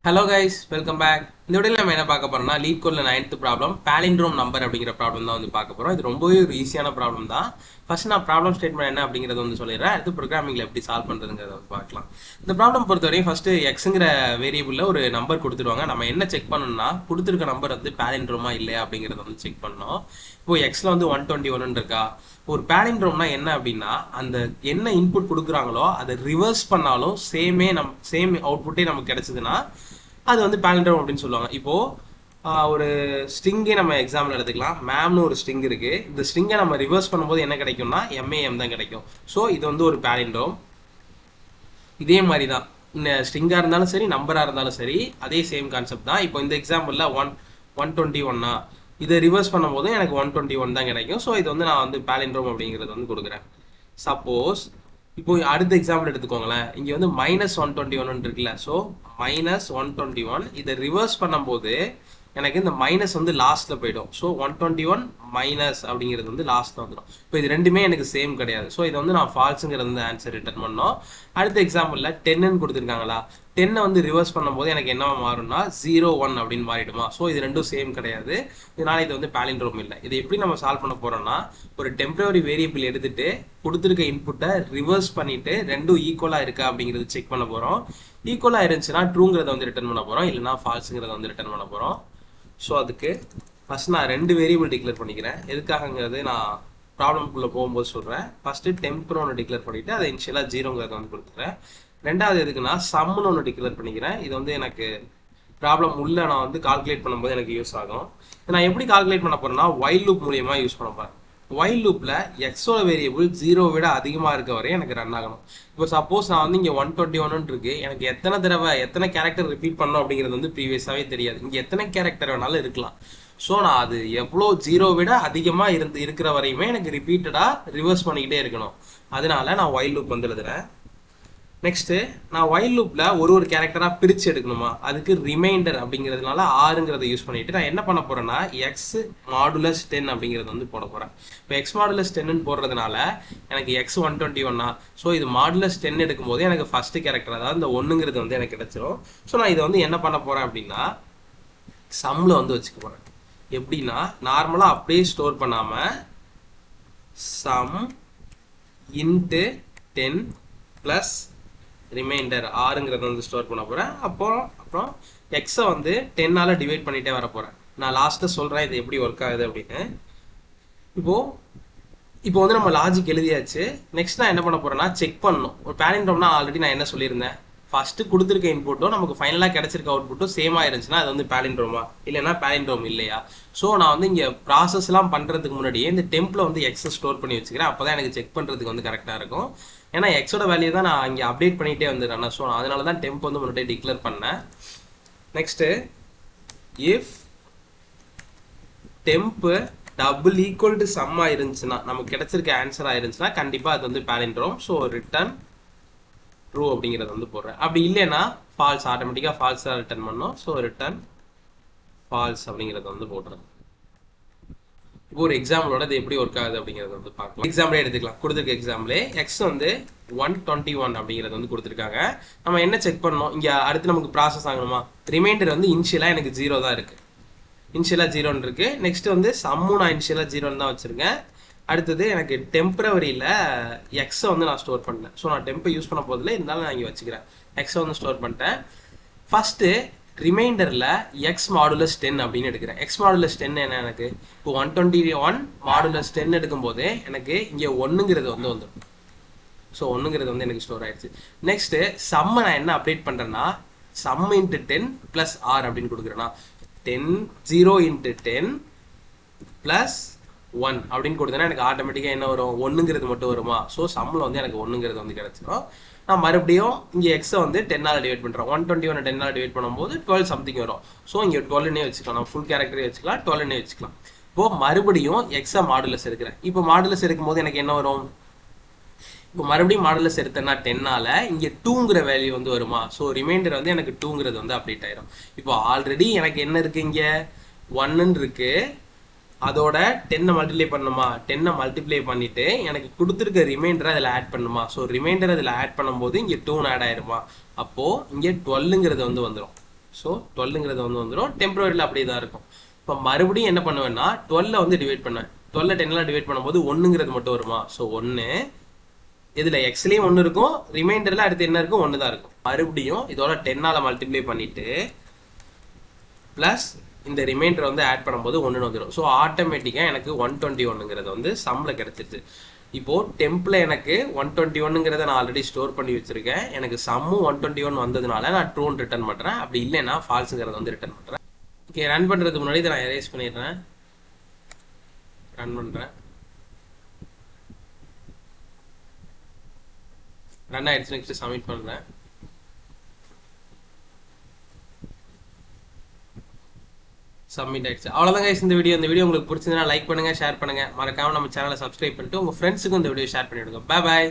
Hello guys, welcome back. இந்த வீடியோல நம்ம என்ன பார்க்க போறோம்னா லீட் கோட்ல 9th ப்ராப்ளம் பாலிண்ட்ரோம் நம்பர் அப்படிங்கிற ப்ராப்ளம் தான் வந்து பார்க்க போறோம். இது ரொம்பவே ஒரு ஈஸியான ப்ராப்ளம் தான். ஃபர்ஸ்ட் நான் ப்ராப்ளம் ஸ்டேட்மெண்ட் என்ன அப்படிங்கறத வந்து சொல்லிடுறேன். அடுத்து ப்ரோகிராமிங்ல எப்படி சால்வ் பண்றதுங்கறத வந்து பார்க்கலாம். இந்த ப்ராப்ளம் பொறுத்தவரைக்கும் ஃபர்ஸ்ட் xங்கற வேரியபிள்ல ஒரு நம்பர் கொடுத்துருவாங்க. நம்ம என்ன செக் பண்ணனும்னா கொடுத்திருக்க நம்பர் வந்து பாலிண்ட்ரோமா இல்லையா அப்படிங்கறத வந்து செக் பண்ணனும். இப்போ xல வந்து 121 இருக்கா. ஒரு பாலிண்ட்ரோம்னா என்ன அப்படின்னா அந்த என்ன இன்புட் கொடுக்குறாங்களோ அதை ரிவர்ஸ் பண்ணாலும் சேம் அவுட்புட்டே நமக்கு கிடைச்சதுன்னா அது வந்து பாலிண்ட்ரோம் அப்படின்னு சொல்லுவாங்க. இப்போ ஒரு ஸ்ட்ரிங்கே நம்ம எக்ஸாம்பிள் எடுத்துக்கலாம். மேம்னு ஒரு ஸ்ட்ரிங் இருக்கு. இந்த ஸ்ட்ரிங்கை நம்ம ரிவர்ஸ் பண்ணும்போது என்ன கிடைக்கும்னா MAM தான் கிடைக்கும். ஸோ இது வந்து ஒரு பாலிண்ட்ரோம். இதே மாதிரி தான் ஸ்ட்ரிங்கா இருந்தாலும் சரி நம்பரா இருந்தாலும் சரி அதே சேம் கான்செப்ட் தான். இப்போ இந்த எக்ஸாம்பிள்ல 121 இதை ரிவர்ஸ் பண்ணும்போது எனக்கு 121 தான் கிடைக்கும். ஸோ இது வந்து நான் வந்து பாலிண்ட்ரோம் அப்படிங்கிறது வந்து கொடுக்குறேன். சப்போஸ் இப்போ அடுத்த எக்ஸாம்பிள் எடுத்துக்கோங்களேன். இங்க வந்து -121 இருக்குல்ல. ஸோ -121 இதை ரிவர்ஸ் பண்ணும்போது எனக்கு இந்த மைனஸ் வந்து லாஸ்ட்ல போயிடும். ஸோ 121 மைனஸ் அப்படிங்கிறது வந்து லாஸ்ட்ல வந்துடும். இப்போ இது ரெண்டுமே எனக்கு சேம் கிடையாது. ஸோ இதை வந்து நான் ஃபால்ஸுங்கிறது வந்து ஆன்சர் ரிட்டர்ன் பண்ணோம். அடுத்த எக்ஸாம்பிள்ல 10ன்னு கொடுத்துருக்காங்களா. 10 வந்து ரிவர்ஸ் பண்ணும்போது எனக்கு என்ன மாறும்னா 01 அப்படின்னு மாறிடுமா. ஸோ இது ரெண்டும் சேம் கிடையாது. இதனால இது வந்து பாலிண்ட்ரோம் இல்லை. இதை எப்படி நம்ம சால்வ் பண்ண போறோம்னா ஒரு டெம்பரரி வேரியபிள் எடுத்துட்டு கொடுத்துருக்க இன்புட்டை ரிவர்ஸ் பண்ணிட்டு ரெண்டும் ஈக்குவலா இருக்கா அப்படிங்கிறது செக் பண்ண போறோம். ஈக்குவலா இருந்துச்சுன்னா ட்ரூங்கிறத வந்து ரிட்டர்ன் பண்ண போறோம். இல்லைன்னா ஃபால்ஸுங்கிறத வந்து ரிட்டர்ன் பண்ண போறோம். ஸோ அதுக்கு ஃபர்ஸ்ட் நான் 2 வேரியபிள் டிக்ளேர் பண்ணிக்கிறேன். எதுக்காகங்கிறது நான் ப்ராப்ளம்குள்ளே போகும்போது சொல்கிறேன். ஃபர்ஸ்ட் டெம்பர் ஒன்று டிக்ளேர் பண்ணிவிட்டு அதை இனிஷியலாக 0ங்கிறத வந்து கொடுத்துக்கிறேன். ரெண்டாவது எதுக்குன்னா சம்னு ஒன்று டிக்ளேர் பண்ணிக்கிறேன். இது வந்து எனக்கு ப்ராப்ளம் உள்ள நான் வந்து கால்குலேட் பண்ணும்போது எனக்கு யூஸ் ஆகும். நான் எப்படி கால்குலேட் பண்ண போறேன்னா வைல் லூப் மூலியமா யூஸ் பண்ண போறேன். வைல் லூப்ல எக்ஸோட வேரியபிள் 0 விட அதிகமாக இருக்க வரை எனக்கு ரன் ஆகணும். இப்போ சப்போஸ் நான் வந்து இங்கே 121 இருக்கு. எனக்கு எத்தனை தடவை எத்தனை கேரக்டர் ரிப்பீட் பண்ணணும் அப்படிங்கிறது வந்து ப்ரீவியஸாகவே தெரியாது. இங்கே எத்தனை கேரக்டர் வேணாலும் இருக்கலாம். ஸோ நான் அது எவ்வளோ 0 விட அதிகமாக இருக்கிற வரையுமே எனக்கு ரிப்பீட்டடாக ரிவர்ஸ் பண்ணிக்கிட்டே இருக்கணும். அதனால நான் வைல் லூப் வந்து எழுதுறேன். நெக்ஸ்ட் நான் வைல் லூப்ல ஒரு கேரக்டரா பிரிச்சு எடுக்கணுமா. அதுக்கு ரிமைண்டர் அப்படிங்கிறதுனால 6ங்கிறத யூஸ் பண்ணிட்டு நான் என்ன பண்ண போறேன்னா எக்ஸ் மாடுலஸ் 10 அப்படிங்கிறது வந்து போட போறேன். இப்போ எக்ஸ் மாடுலஸ் 10 போடுறதுனால எனக்கு எக்ஸ் 121. ஸோ இது மாடுலஸ் 10 எடுக்கும்போது எனக்கு ஃபர்ஸ்ட் கேரக்டர் அதாவது இந்த 1ங்கிறது வந்து எனக்கு கிடைச்சிடும். ஸோ நான் இதை வந்து என்ன பண்ண போறேன் அப்படின்னா சம்ல வந்து வச்சுக்க போறேன். எப்படின்னா நார்மலா அப்படியே ஸ்டோர் பண்ணாம சம் இன்ட்டு 10 பிளஸ் ரிமைண்டர் 6ங்கிறத வந்து ஸ்டோர் பண்ண போறேன். அப்புறம் எக்ஸை வந்து 10ஆல டிவைட் பண்ணிட்டே வர போறேன். நான் லாஸ்ட்டா சொல்றேன் இது எப்படி ஒர்க் ஆகுது அப்படின்னு. இப்போ வந்து நம்ம லாஜிக் எழுதியாச்சு. நெக்ஸ்ட் நான் என்ன பண்ண போறேன்னா செக் பண்ணணும். ஒரு பாலிண்ட்ரோம்னா ஆல்ரெடி நான் என்ன சொல்லியிருந்தேன். ஃபர்ஸ்ட் கொடுத்துருக்க இன்புட்டும் நமக்கு ஃபைனலாக கிடைச்சிருக்க அவுட்புட்டும் சேமா இருந்துச்சுன்னா அது வந்து பாலிண்ட்ரோமா இல்லைன்னா பாலிண்ட்ரோம் இல்லையா. ஸோ நான் வந்து இங்கே ப்ராசஸ் எல்லாம் பண்றதுக்கு முன்னாடியே இந்த டெம்ப்ல வந்து எக்ஸை ஸ்டோர் பண்ணி வச்சுக்கிறேன். அப்போதான் எனக்கு செக் பண்றதுக்கு வந்து கரெக்டா இருக்கும். ஏன்னா எக்ஸோட வேல்யூ தான் நான் இங்கே அப்டேட் பண்ணிட்டே வந்துடுறேன். ஸோ அதனால தான் டெம்ப் வந்து முன்னாடியே டிக்ளேர் பண்ணேன். Next if temp double equal to sum ஆயிருந்துச்சுன்னா நமக்கு கிடைச்சிருக்க ஆன்சர் ஆயிருந்துச்சுன்னா கண்டிப்பா அது வந்து பாலிண்ட்ரோம். ஸோ ரிட்டர்ன் ட்ரூ அப்படிங்கிறத வந்து போடுறேன். அப்படி இல்லைன்னா ஃபால்ஸ் ஆட்டோமேட்டிக்கா ஃபால்ஸா ரிட்டர்ன் பண்ணோம். ஸோ ரிட்டர்ன் ஃபால்ஸ் அப்படிங்கிறத வந்து போடுறேன். இப்போ ஒரு எக்ஸாம்பிளோட இது எப்படி ஒர்க் ஆகுது அப்படிங்கிறத வந்து பார்க்கலாம். எக்ஸாம்பிளே எடுத்துக்கலாம். கொடுத்துருக்க எக்ஸாம்பிளே எக்ஸ் வந்து 121 அப்படிங்கிறது வந்து கொடுத்துருக்காங்க. நம்ம என்ன செக் பண்ணணும். இங்க அடுத்து நமக்கு ப்ராசஸ் ஆகணுமா. ரிமைண்டர் வந்து இனிஷியலா எனக்கு 0 தான் இருக்கு. இனிஷியலா 0 இருக்கு. நெக்ஸ்ட் வந்து சம்மும் நான் இனிஷியலா 0 தான் வச்சிருக்கேன். அடுத்தது எனக்கு டெம்பரவரியில எக்ஸை வந்து நான் ஸ்டோர் பண்ணேன். ஸோ நான் டெம்பை யூஸ் பண்ண போதில்லை, இருந்தாலும் நான் இங்கே வச்சுக்கிறேன். எக்ஸை வந்து ஸ்டோர் பண்ணிட்டேன். ஃபர்ஸ்ட் ரிமைண்டர்ல எக்ஸ் மாடுலஸ் 10 அப்படின்னு எடுக்கிறேன். எக்ஸ் மாடுலஸ் 10 என்ன எனக்கு இப்போ 121 மாடுலஸ் 10 எடுக்கும்போது எனக்கு இங்கே 1ங்கிறது வந்து வந்துடும். ஸோ 1ங்கிறது வந்து எனக்கு ஸ்டோர் ஆயிடுச்சு. நெக்ஸ்ட் சம்ம நான் என்ன அப்டேட் பண்றேன்னா சம் இன்ட்டு 10 பிளஸ் ஆர் அப்படின்னு கொடுக்குறேன்னா 0 இன்ட்டு 10 பிளஸ் 1 அப்படின்னு கொடுத்தேன்னா எனக்கு ஆட்டோமேட்டிக்கா என்ன வரும் 1ங்கிறது மட்டும் வருமா. ஸோ சம்மில் வந்து எனக்கு 1ங்கிறது வந்து கிடைச்சிடும். நான் மறுபடியும் இங்கே எக்ஸை வந்து 10ஆல டிவைட் பண்ணுறேன். 121 10ஆல டிவைட் பண்ணும்போது 12 சம்திங் வரும். ஸோ இங்கே 12னே வச்சுக்கலாம். நம்ம ஃபுல் கேரக்டரே வச்சுக்கலாம். 12னே வச்சுக்கலாம். இப்போ மறுபடியும் எக்ஸை மாடுலஸ் எடுக்கிறேன். இப்போ மாடுலஸ் எடுக்கும்போது எனக்கு என்ன வரும். இப்போ மறுபடியும் மாடுலஸ் எடுத்தேன்னா 10ஆல இங்கே 2ங்கிற வேல்யூ வந்து வருமா. ஸோ ரிமைண்டர் வந்து எனக்கு 2ங்கிறது வந்து அப்டேட் ஆயிரும். இப்போ ஆல்ரெடி எனக்கு என்ன இருக்கு இங்க 1 இருக்கு. அதோட 10 மல்டிப்ளை பண்ணுமா. 10 மல்டிப்ளை பண்ணிட்டு எனக்கு கொடுத்துருக்க ரிமைண்டரை அதில் ஆட் பண்ணுமா. ஸோ ரிமைண்டர் அதில் ஆட் பண்ணும்போது இங்கே 2 ஆட் ஆயிருமா. அப்போ இங்கே 12ங்கிறது வந்து வந்துடும். ஸோ 12ங்கிறது வந்துடும். டெம்பரரியில் அப்படியே தான் இருக்கும். இப்போ மறுபடியும் என்ன பண்ணுவேன்னா 12 வந்து டிவைட் பண்ணுவேன். 12 10 டிவைட் பண்ணும்போது 1ங்கிறது மட்டும் வருமா? ஸோ 1 இதில் எக்ஸ்லேயும் 1 இருக்கும், ரிமைண்டரில் அடுத்து என்ன இருக்கும்? 1 தான் இருக்கும். மறுபடியும் இதோட 10ஆல் மல்டிப்ளை பண்ணிட்டு ப்ளஸ் இந்த ரிமைண்டர் வந்து ஆட் பண்ணும்போது 1 வந்துடும். ஸோ ஆட்டோமேட்டிக்காக எனக்கு 121ங்கிறது வந்து சம்மில் கிடச்சிருச்சு. இப்போது டெம்பில் எனக்கு 121ங்கிறத நான் ஆல்ரெடி ஸ்டோர் பண்ணி வச்சுருக்கேன். எனக்கு சம்மும் 121 வந்ததுனால நான் ட்ரூன்னு ரிட்டர்ன் பண்ணுறேன். அப்படி இல்லைன்னா ஃபால்ஸுங்கிறத வந்து ரிட்டர்ன் பண்ணுறேன். ஓகே, ரன் பண்ணுறதுக்கு முன்னாடி இதை நான் எரேஸ் பண்ணிடுறேன். ரன் பண்ணுறேன். ரன் ஆயிடுச்சு. நெக்ஸ்ட் சப்மிட் பண்ணுறேன். சப்மிட் ஆயிடுச்சு. அவ்வளோதான் கைஸ் இந்த வீடியோ. இந்த வீடியோ உங்களுக்கு பிடிச்சதுன்னா லைக் பண்ணுங்க, ஷேர் பண்ணுங்க. மறக்காம நம்ம சேனலை சப்ஸ்கிரைப் பண்ணிட்டு உங்க ஃப்ரெண்ட்ஸுக்கும் இந்த வீடியோ ஷேர் பண்ணிவிடுங்க. பாய் பாய்.